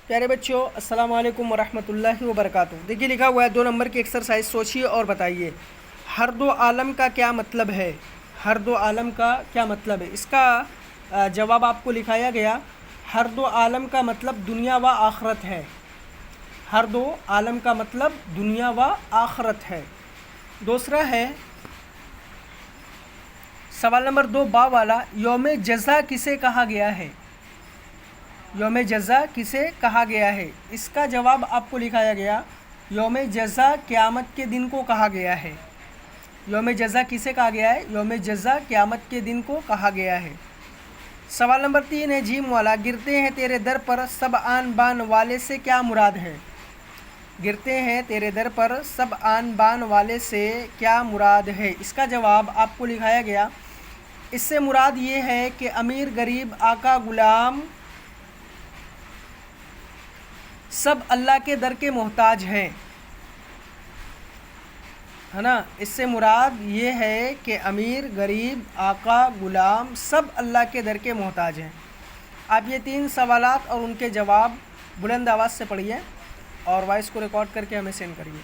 پیارے بچوں السلام علیکم ورحمۃ اللہ وبرکاتہ۔ دیکھیے لکھا ہوا ہے 2 نمبر کی ایکسرسائز، سوچیے اور بتائیے ہر دو عالم کا کیا مطلب ہے۔ ہر دو عالم کا کیا مطلب ہے، اس کا جواب آپ کو لکھایا گیا۔ ہر دو عالم کا مطلب دنیا و آخرت ہے۔ ہر دو عالم کا مطلب دنیا و آخرت ہے۔ دوسرا ہے سوال نمبر 2 با والا، یوم جزا کسے کہا گیا ہے۔ یوم جزا کسے کہا گیا ہے، اس کا جواب آپ کو لکھایا گیا۔ یوم جزا قیامت کے دن کو کہا گیا ہے۔ یوم جزا کسے کہا گیا ہے، یوم جزا قیامت کے دن کو کہا گیا ہے۔ سوال نمبر 3 ہے جیم والا، گرتے ہیں تیرے در پر سب آن بان والے سے کیا مراد ہے۔ گرتے ہیں تیرے در پر سب آن بان والے سے کیا مراد ہے، اس کا جواب آپ کو لکھایا گیا۔ اس سے مراد یہ ہے کہ امیر غریب آقا غلام سب اللہ کے در کے محتاج ہیں، ہے نا۔ اس سے مراد یہ ہے کہ امیر غریب آقا غلام سب اللہ کے در کے محتاج ہیں۔ آپ یہ 3 سوالات اور ان کے جواب بلند آواز سے پڑھیے اور وائس کو ریکارڈ کر کے ہمیں سینڈ کریے۔